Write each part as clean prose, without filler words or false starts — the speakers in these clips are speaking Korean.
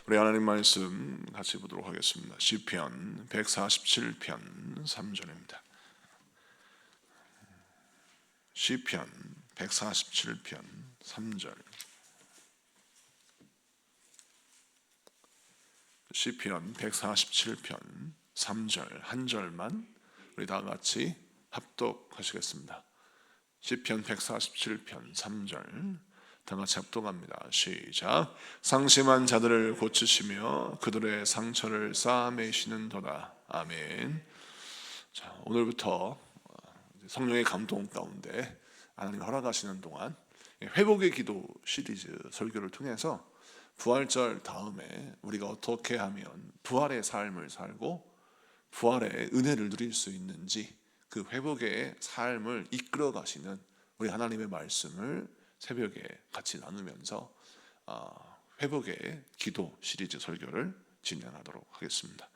우리 하나님 말씀 같이 보도록 하겠습니다. 시편 147편 3절입니다. 시편 147편 3절. 시편 147편 3절 한 절만 우리 다 같이 합독하시겠습니다. 시편 147편 3절 다 같이 합독합니다. 시작. 상심한 자들을 고치시며 그들의 상처를 쌓아매시는도다. 아멘. 자, 오늘부터 성령의 감동 가운데 하나님 허락하시는 동안 회복의 기도 시리즈 설교를 통해서 부활절 다음에 우리가 어떻게 하면 부활의 삶을 살고 부활의 은혜를 누릴 수 있는지 그 회복의 삶을 이끌어 가시는 우리 하나님의 말씀을 새벽에 같이 나누면서 회복의 기도 시리즈 설교를 진행하도록 하겠습니다.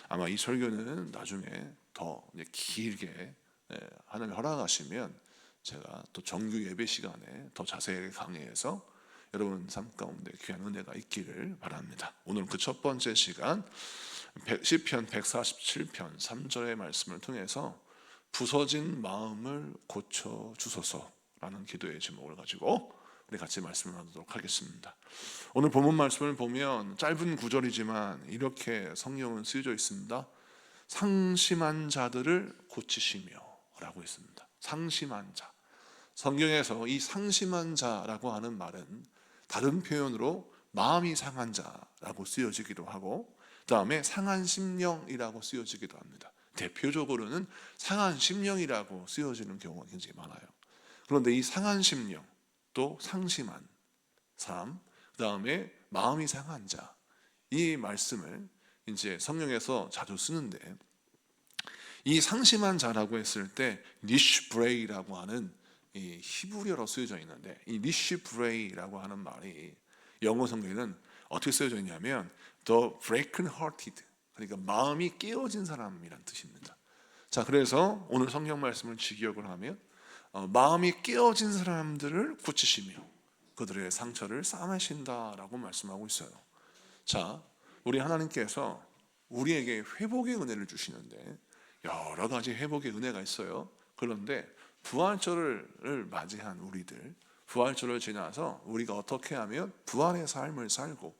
아마 이 설교는 나중에 더 길게 하나님 허락하시면 제가 또 정규 예배 시간에 더 자세하게 강의해서 여러분 삶 가운데 귀한 은혜가 있기를 바랍니다. 오늘 그 첫 번째 시간 시편 147편 3절의 말씀을 통해서 부서진 마음을 고쳐 주소서라는 기도의 제목을 가지고 우리 같이 말씀을 나누도록 하겠습니다. 오늘 본문 말씀을 보면 짧은 구절이지만 이렇게 성경은 쓰여져 있습니다. 상심한 자들을 고치시며 라고 있습니다. 상심한 자. 성경에서 이 상심한 자라고 하는 말은 다른 표현으로 마음이 상한 자라고 쓰여지기도 하고 그 다음에 상한 심령이라고 쓰여지기도 합니다. 대표적으로는 상한 심령이라고 쓰여지는 경우가 굉장히 많아요. 그런데 이 상한 심령, 또 상심한 사람, 그 다음에 마음이 상한 자, 이 말씀을 이제 성경에서 자주 쓰는데 이 상심한 자라고 했을 때 니슈브레이라고 하는 이 히브리어로 쓰여져 있는데 이 니슈브레이라고 하는 말이 영어 성경에는 어떻게 쓰여져 있냐면 The broken hearted, 그러니까 마음이 깨어진 사람이란 뜻입니다. 자, 그래서 오늘 성경 말씀을 직역을 하면 마음이 깨어진 사람들을 고치시며 그들의 상처를 싸매신다라고 말씀하고 있어요. 자, 우리 하나님께서 우리에게 회복의 은혜를 주시는데 여러 가지 회복의 은혜가 있어요. 그런데 부활절을 맞이한 우리들, 부활절을 지나서 우리가 어떻게 하면 부활의 삶을 살고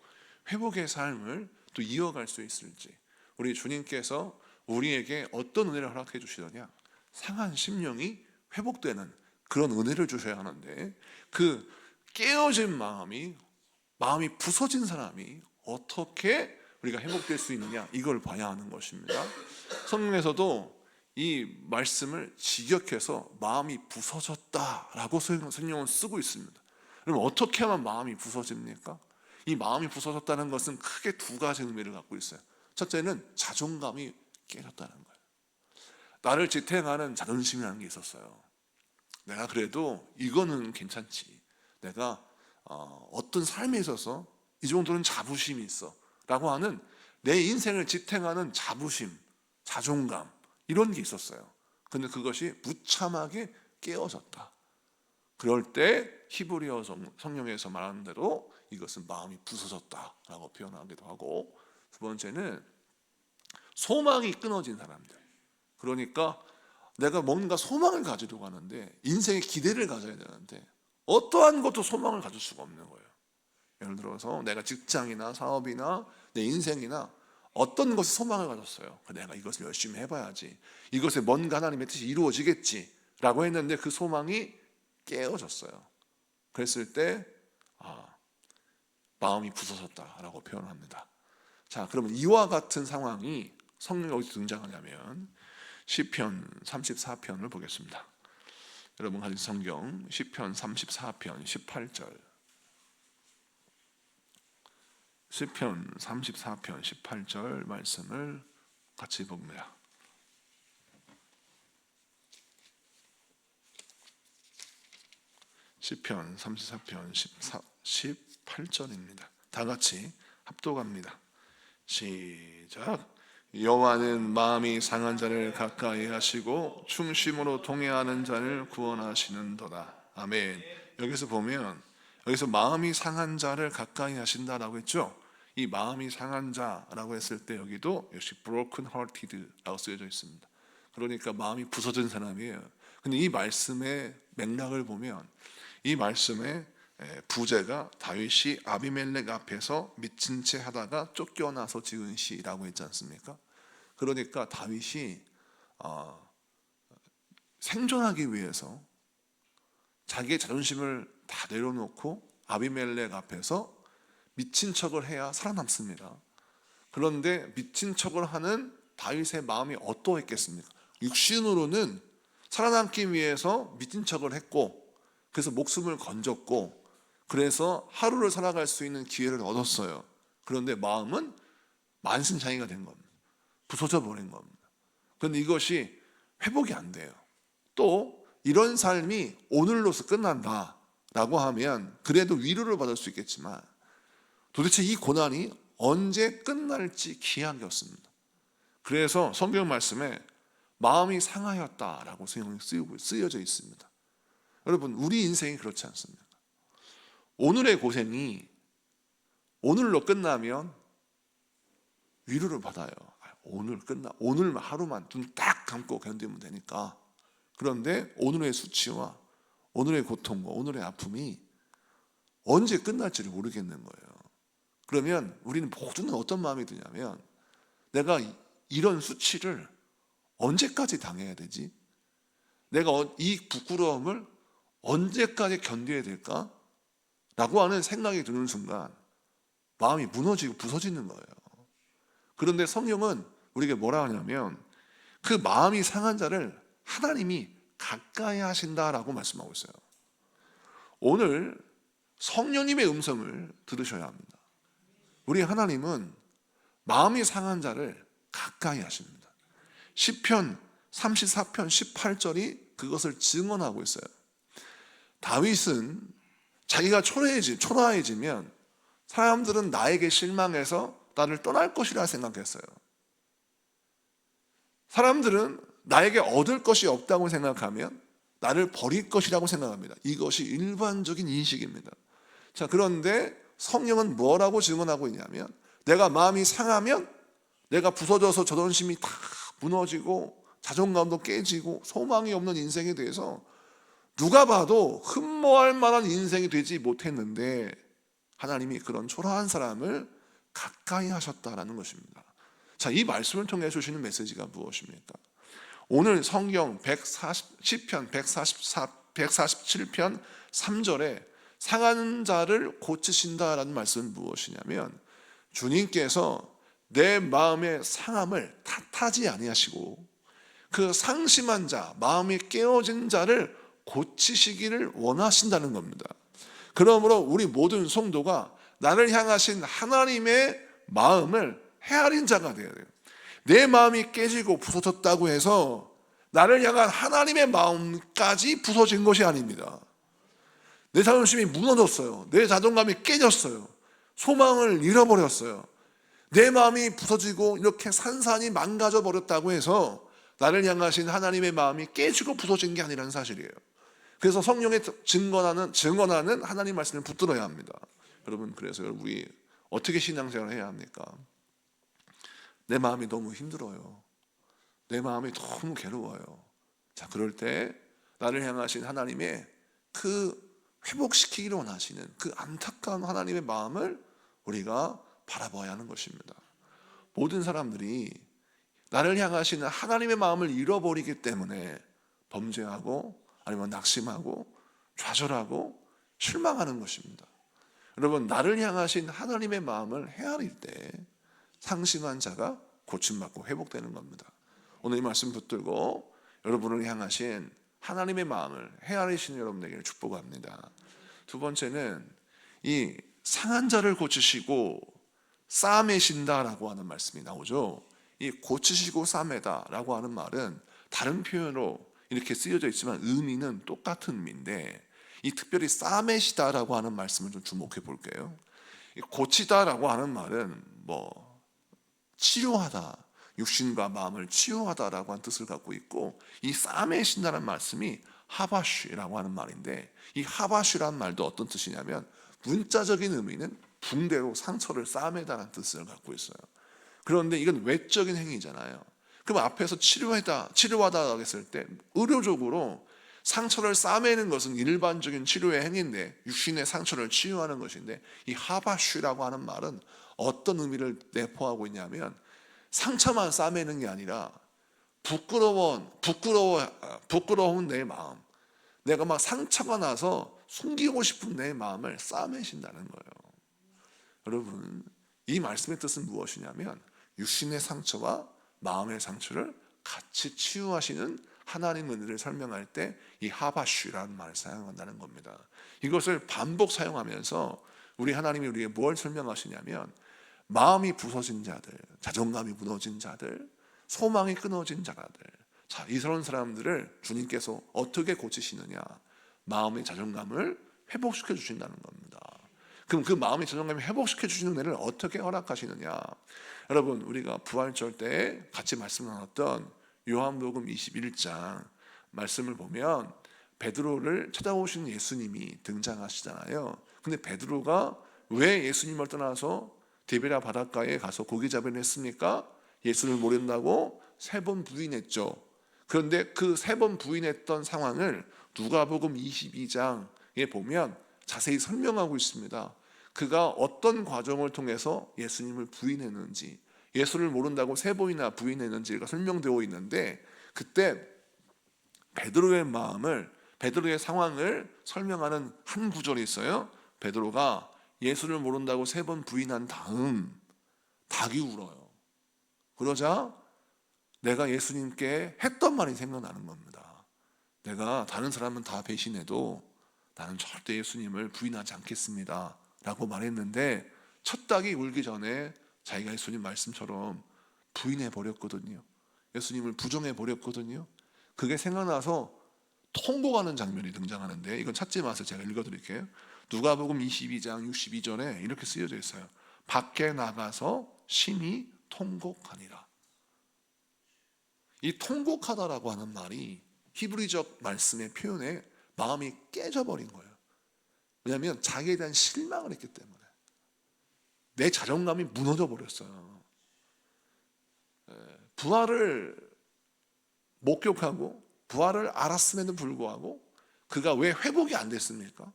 회복의 삶을 또 이어갈 수 있을지, 우리 주님께서 우리에게 어떤 은혜를 허락해 주시느냐, 상한 심령이 회복되는 그런 은혜를 주셔야 하는데 그 깨어진 마음이 부서진 사람이 어떻게 우리가 회복될 수 있느냐, 이걸 봐야 하는 것입니다. 성경에서도 이 말씀을 직역해서 마음이 부서졌다라고 성경은 쓰고 있습니다. 그럼 어떻게 하면 마음이 부서집니까? 이 마음이 부서졌다는 것은 크게 두 가지 의미를 갖고 있어요. 첫째는 자존감이 깨졌다는 거예요. 나를 지탱하는 자존심이라는 게 있었어요. 내가 그래도 이거는 괜찮지, 내가 어떤 삶에 있어서 이 정도는 자부심이 있어 라고 하는 내 인생을 지탱하는 자부심, 자존감, 이런 게 있었어요. 근데 그것이 무참하게 깨어졌다. 그럴 때 히브리어 성경에서 말하는 대로 이것은 마음이 부서졌다라고 표현하기도 하고, 두 번째는 소망이 끊어진 사람들. 그러니까 내가 뭔가 소망을 가지려고 하는데, 인생에 기대를 가져야 되는데 어떠한 것도 소망을 가질 수가 없는 거예요. 예를 들어서 내가 직장이나 사업이나 내 인생이나 어떤 것에 소망을 가졌어요. 내가 이것을 열심히 해봐야지, 이것에 뭔가 하나님의 뜻이 이루어지겠지 라고 했는데 그 소망이 깨어졌어요. 그랬을 때 마음이 부서졌다라고 표현합니다. 자, 그러면 이와 같은 상황이 성경에 어디서 등장하냐면 시편 34편을 보겠습니다. 여러분 가진 성경 시편 34편 18절. 시편 34편 18절 말씀을 같이 봅니다. 시편 34편 18절입니다. 다 같이 합독합니다. 시작. 여호와는 마음이 상한 자를 가까이 하시고 충심으로 동행하는 자를 구원하시는도다. 아멘. 여기서 보면, 여기서 마음이 상한 자를 가까이 하신다라고 했죠. 이 마음이 상한 자라고 했을 때 여기도 역시 broken hearted라고 쓰여져 있습니다. 그러니까 마음이 부서진 사람이에요. 근데 이 말씀의 맥락을 보면 이 말씀의 부제가 다윗이 아비멜렉 앞에서 미친 채 하다가 쫓겨나서 지은 시라고 했지 않습니까? 그러니까 다윗이 생존하기 위해서 자기의 자존심을 다 내려놓고 아비멜렉 앞에서 미친 척을 해야 살아남습니다. 그런데 미친 척을 하는 다윗의 마음이 어떠했겠습니까? 육신으로는 살아남기 위해서 미친 척을 했고, 그래서 목숨을 건졌고, 그래서 하루를 살아갈 수 있는 기회를 얻었어요. 그런데 마음은 만신창이가 된 겁니다. 부서져 버린 겁니다. 그런데 이것이 회복이 안 돼요. 또 이런 삶이 오늘로서 끝난다라고 하면 그래도 위로를 받을 수 있겠지만 도대체 이 고난이 언제 끝날지 기약이 없습니다. 그래서 성경 말씀에 마음이 상하였다라고 쓰여져 있습니다. 여러분, 우리 인생이 그렇지 않습니까? 오늘의 고생이 오늘로 끝나면 위로를 받아요. 오늘 하루만 눈 딱 감고 견디면 되니까. 그런데 오늘의 수치와 오늘의 고통과 오늘의 아픔이 언제 끝날지를 모르겠는 거예요. 그러면 우리는 모두는 어떤 마음이 드냐면, 내가 이런 수치를 언제까지 당해야 되지? 내가 이 부끄러움을 언제까지 견뎌야 될까? 라고 하는 생각이 드는 순간 마음이 무너지고 부서지는 거예요. 그런데 성경은 우리에게 뭐라 하냐면 그 마음이 상한 자를 하나님이 가까이 하신다라고 말씀하고 있어요. 오늘 성령님의 음성을 들으셔야 합니다. 우리 하나님은 마음이 상한 자를 가까이 하십니다. 시편 34편 18절이 그것을 증언하고 있어요. 다윗은 자기가 초라해지면 사람들은 나에게 실망해서 나를 떠날 것이라 생각했어요. 사람들은 나에게 얻을 것이 없다고 생각하면 나를 버릴 것이라고 생각합니다. 이것이 일반적인 인식입니다. 자, 그런데 성령은 뭐라고 증언하고 있냐면, 내가 마음이 상하면, 내가 부서져서 자존심이 다 무너지고 자존감도 깨지고 소망이 없는 인생에 대해서 누가 봐도 흠모할 만한 인생이 되지 못했는데 하나님이 그런 초라한 사람을 가까이 하셨다라는 것입니다. 자, 이 말씀을 통해 주시는 메시지가 무엇입니까? 오늘 성경 시편 147편 3절에 상한 자를 고치신다라는 말씀은 무엇이냐면, 주님께서 내 마음의 상함을 탓하지 아니하시고 그 상심한 자, 마음이 깨어진 자를 고치시기를 원하신다는 겁니다. 그러므로 우리 모든 성도가 나를 향하신 하나님의 마음을 헤아린 자가 되어야 돼요. 내 마음이 깨지고 부서졌다고 해서 나를 향한 하나님의 마음까지 부서진 것이 아닙니다. 내 자존심이 무너졌어요. 내 자존감이 깨졌어요. 소망을 잃어버렸어요. 내 마음이 부서지고 이렇게 산산이 망가져 버렸다고 해서 나를 향하신 하나님의 마음이 깨지고 부서진 게 아니라는 사실이에요. 그래서 성령에 증언하는 하나님 말씀을 붙들어야 합니다. 여러분, 그래서 우리 어떻게 신앙생활을 해야 합니까? 내 마음이 너무 힘들어요. 내 마음이 너무 괴로워요. 자, 그럴 때 나를 향하신 하나님의 그 회복시키기를 원하시는 그 안타까운 하나님의 마음을 우리가 바라봐야 하는 것입니다. 모든 사람들이 나를 향하시는 하나님의 마음을 잃어버리기 때문에 범죄하고 아니면 낙심하고 좌절하고 실망하는 것입니다. 여러분, 나를 향하신 하나님의 마음을 헤아릴 때 상심한 자가 고침받고 회복되는 겁니다. 오늘 이 말씀 붙들고 여러분을 향하신 하나님의 마음을 헤아리시는 여러분에게 축복합니다. 두 번째는 이 상한 자를 고치시고 싸매신다라고 하는 말씀이 나오죠. 이 고치시고 싸매다라고 하는 말은 다른 표현으로 이렇게 쓰여져 있지만 의미는 똑같은 의미인데, 이 특별히 싸매시다라고 하는 말씀을 좀 주목해 볼게요. 고치다라고 하는 말은 치유하다, 육신과 마음을 치유하다라고 하는 뜻을 갖고 있고, 이 싸매신다는 말씀이 하바쉬라고 하는 말인데, 이 하바쉬라는 말도 어떤 뜻이냐면 문자적인 의미는 붕대로 상처를 싸매다는 뜻을 갖고 있어요. 그런데 이건 외적인 행위잖아요. 그럼 앞에서 치료하다 했을 때 의료적으로 상처를 싸매는 것은 일반적인 치료의 행위인데, 육신의 상처를 치유하는 것인데, 이 하바슈라고 하는 말은 어떤 의미를 내포하고 있냐면, 상처만 싸매는 게 아니라 부끄러운 내 마음, 내가 막 상처가 나서 숨기고 싶은 내 마음을 싸매신다는 거예요. 여러분, 이 말씀의 뜻은 무엇이냐면, 육신의 상처와 마음의 상처를 같이 치유하시는 하나님 은혜를 설명할 때 이 하바슈라는 말을 사용한다는 겁니다. 이것을 반복 사용하면서 우리 하나님이 우리에게 뭘 설명하시냐면, 마음이 부서진 자들, 자존감이 무너진 자들, 소망이 끊어진 자들, 자, 이런 사람들을 주님께서 어떻게 고치시느냐? 마음의 자존감을 회복시켜 주신다는 겁니다. 그럼 그 마음의 자존감을 회복시켜 주시는 은혜를 어떻게 허락하시느냐? 여러분, 우리가 부활절 때 같이 말씀 나눴던 요한복음 21장 말씀을 보면 베드로를 찾아오신 예수님이 등장하시잖아요. 근데 베드로가 왜 예수님을 떠나서 디베랴 바닷가에 가서 고기 잡으려 했습니까? 예수를 모른다고 3번 부인했죠. 그런데 그 3번 부인했던 상황을 누가복음 22장에 보면 자세히 설명하고 있습니다. 그가 어떤 과정을 통해서 예수님을 부인했는지, 예수를 모른다고 3번이나 부인했는지가 설명되어 있는데, 그때 베드로의 상황을 설명하는 한 구절이 있어요. 베드로가 예수를 모른다고 3번 부인한 다음 닭이 울어요. 그러자 내가 예수님께 했던 말이 생각나는 겁니다. 내가 다른 사람은 다 배신해도 나는 절대 예수님을 부인하지 않겠습니다 라고 말했는데, 첫 닭이 울기 전에 자기가 예수님 말씀처럼 부인해 버렸거든요. 예수님을 부정해 버렸거든요. 그게 생각나서 통곡하는 장면이 등장하는데, 이건 찾지 마세요. 제가 읽어드릴게요. 누가복음 22장 62절에 이렇게 쓰여져 있어요. 밖에 나가서 심히 통곡하니라. 이 통곡하다라고 하는 말이 히브리적 말씀의 표현에 마음이 깨져버린 거예요. 왜냐하면 자기에 대한 실망을 했기 때문에 내 자존감이 무너져 버렸어요. 부활을 목격하고 부활을 알았음에도 불구하고 그가 왜 회복이 안 됐습니까?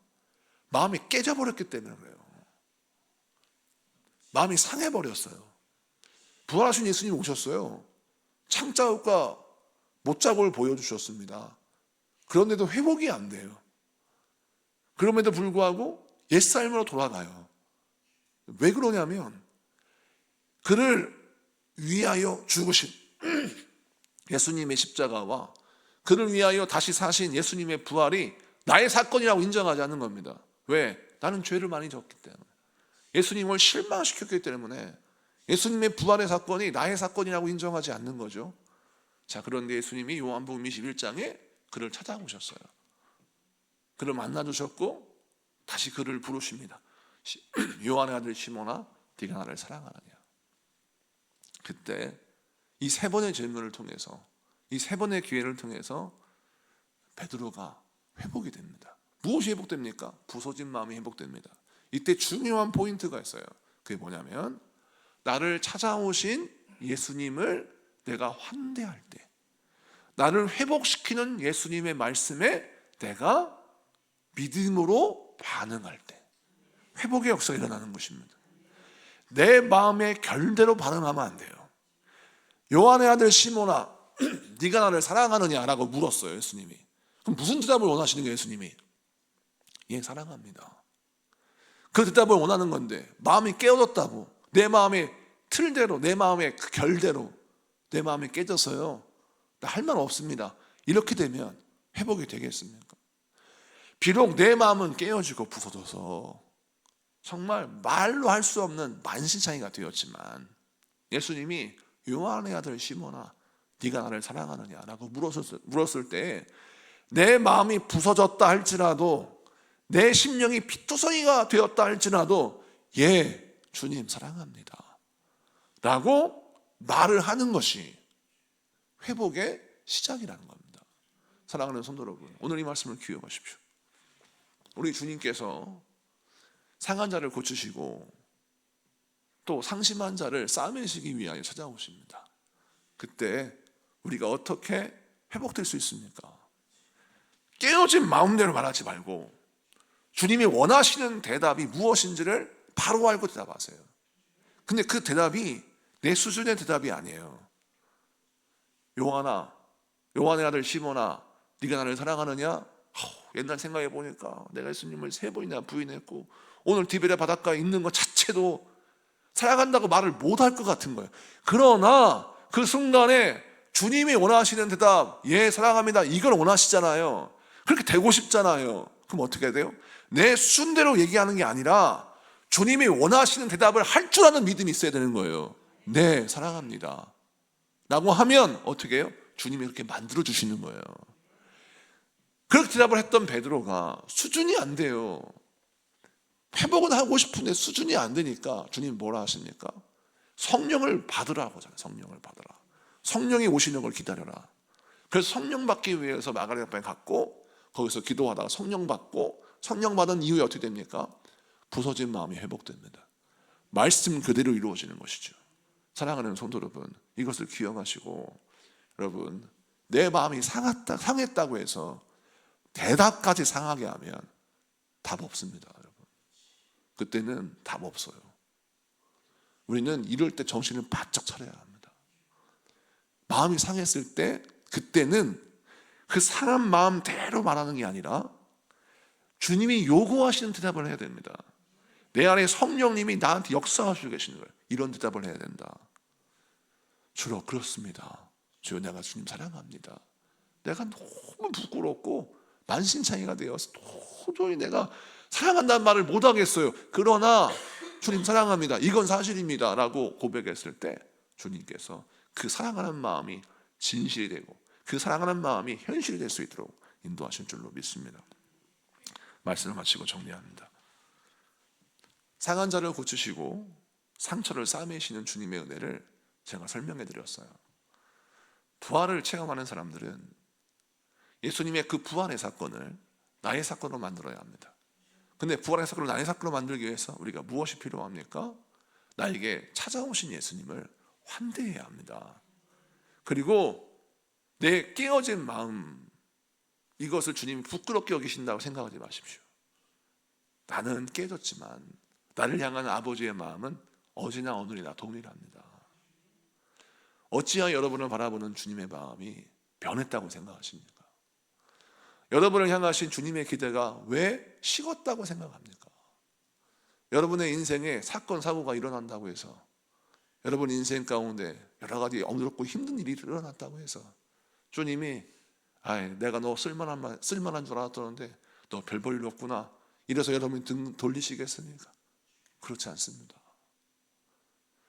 마음이 깨져버렸기 때문에 그래요. 마음이 상해버렸어요. 부활하신 예수님 오셨어요. 창자국과 못자국을 보여주셨습니다. 그런데도 회복이 안 돼요. 그럼에도 불구하고 옛삶으로 돌아가요. 왜 그러냐면 그를 위하여 죽으신 예수님의 십자가와 그를 위하여 다시 사신 예수님의 부활이 나의 사건이라고 인정하지 않는 겁니다. 왜? 나는 죄를 많이 졌기 때문에, 예수님을 실망시켰기 때문에 예수님의 부활의 사건이 나의 사건이라고 인정하지 않는 거죠. 자, 그런데 예수님이 요한복음 21장에 그를 찾아오셨어요. 그를 만나주셨고 다시 그를 부르십니다. 요한의 아들 시몬아, 네가 나를 사랑하느냐? 그때 이 3번의 질문을 통해서, 이 3번의 기회를 통해서 베드로가 회복이 됩니다. 무엇이 회복됩니까? 부서진 마음이 회복됩니다. 이때 중요한 포인트가 있어요. 그게 뭐냐면, 나를 찾아오신 예수님을 내가 환대할 때, 나를 회복시키는 예수님의 말씀에 내가 믿음으로 반응할 때 회복의 역사가 일어나는 것입니다. 내 마음의 결대로 반응하면 안 돼요. 요한의 아들 시몬아, 네가 나를 사랑하느냐라고 물었어요, 예수님이. 그럼 무슨 대답을 원하시는 거예요, 예수님이? 예, 사랑합니다. 그 대답을 원하는 건데 마음이 깨어졌다고, 내 마음의 틀대로, 내 마음의 그 결대로 내 마음이 깨져서요, 나 할 말 없습니다, 이렇게 되면 회복이 되겠습니까? 비록 내 마음은 깨어지고 부서져서 정말 말로 할 수 없는 만신창이가 되었지만, 예수님이 요한의 아들 시몬아, 네가 나를 사랑하느냐라고 물었을 때 내 마음이 부서졌다 할지라도, 내 심령이 피투성이가 되었다 할지라도 예, 주님 사랑합니다 라고 말을 하는 것이 회복의 시작이라는 겁니다. 사랑하는 성도 여러분, 오늘 이 말씀을 기억하십시오. 우리 주님께서 상한 자를 고치시고 또 상심한 자를 싸매시기 위하여 찾아오십니다. 그때 우리가 어떻게 회복될 수 있습니까? 깨어진 마음대로 말하지 말고 주님이 원하시는 대답이 무엇인지를 바로 알고 대답하세요. 근데 그 대답이 내 수준의 대답이 아니에요. 요한의 아들 시몬아, 네가 나를 사랑하느냐? 옛날 생각해 보니까 내가 예수님을 3번이나 부인했고 오늘 디베랴 바닷가에 있는 것 자체도 사랑한다고 말을 못할 것 같은 거예요. 그러나 그 순간에 주님이 원하시는 대답, 예 사랑합니다, 이걸 원하시잖아요. 그렇게 되고 싶잖아요. 그럼 어떻게 해야 돼요? 내 수준대로 얘기하는 게 아니라 주님이 원하시는 대답을 할 줄 아는 믿음이 있어야 되는 거예요. 네 사랑합니다 라고 하면 어떻게 해요? 주님이 그렇게 만들어 주시는 거예요. 그렇게 대답을 했던 베드로가 수준이 안 돼요. 회복은 하고 싶은데 수준이 안 되니까 주님이 뭐라 하십니까? 성령을 받으라고 하잖아요. 성령을 받으라. 성령이 오시는 걸 기다려라. 그래서 성령 받기 위해서 마가리아 방에 갔고 거기서 기도하다가 성령 받고 성령 받은 이후에 어떻게 됩니까? 부서진 마음이 회복됩니다. 말씀 그대로 이루어지는 것이죠. 사랑하는 성도 여러분, 이것을 기억하시고 여러분, 내 마음이 상했다고 해서 대답까지 상하게 하면 답 없습니다. 여러분, 그때는 답 없어요. 우리는 이럴 때 정신을 바짝 차려야 합니다. 마음이 상했을 때 그때는 그 상한 마음대로 말하는 게 아니라 주님이 요구하시는 대답을 해야 됩니다. 내 안에 성령님이 나한테 역사하시고 계시는 거예요. 이런 대답을 해야 된다. 주로 그렇습니다. 주여, 내가 주님 사랑합니다. 내가 너무 부끄럽고 만신창이가 되어서 도저히 내가 사랑한다는 말을 못하겠어요. 그러나 주님 사랑합니다, 이건 사실입니다 라고 고백했을 때 주님께서 그 사랑하는 마음이 진실이 되고 그 사랑하는 마음이 현실이 될 수 있도록 인도하신 줄로 믿습니다. 말씀을 마치고 정리합니다. 상한 자를 고치시고 상처를 싸매시는 주님의 은혜를 제가 설명해 드렸어요. 부활을 체험하는 사람들은 예수님의 그 부활의 사건을 나의 사건으로 만들어야 합니다. 근데 부활의 사건을 나의 사건으로 만들기 위해서 우리가 무엇이 필요합니까? 나에게 찾아오신 예수님을 환대해야 합니다. 그리고 내 깨어진 마음, 이것을 주님이 부끄럽게 여기신다고 생각하지 마십시오. 나는 깨졌지만 나를 향한 아버지의 마음은 어제나 오늘이나 동일합니다. 어찌하여 여러분을 바라보는 주님의 마음이 변했다고 생각하십니까? 여러분을 향하신 주님의 기대가 왜 식었다고 생각합니까? 여러분의 인생에 사건, 사고가 일어난다고 해서, 여러분 인생 가운데 여러 가지 어렵고 힘든 일이 일어났다고 해서 주님이 내가 너 쓸만한 줄 알았더는데 너 별 볼 일 없구나, 이래서 여러분이 등 돌리시겠습니까? 그렇지 않습니다.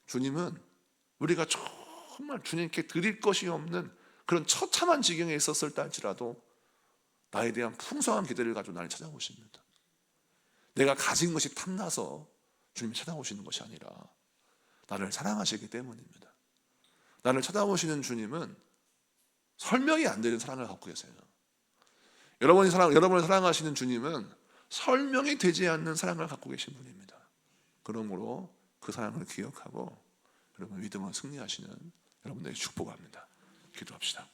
주님은 우리가 정말 주님께 드릴 것이 없는 그런 처참한 지경에 있었을 때 할지라도 나에 대한 풍성한 기대를 가지고 나를 찾아오십니다. 내가 가진 것이 탐나서 주님이 찾아오시는 것이 아니라 나를 사랑하시기 때문입니다. 나를 찾아오시는 주님은 설명이 안 되는 사랑을 갖고 계세요. 여러분을 사랑하시는 주님은 설명이 되지 않는 사랑을 갖고 계신 분입니다. 그러므로 그 사랑을 기억하고 여러분 믿음으로 승리하시는 여러분들에게 축복합니다. 기도합시다.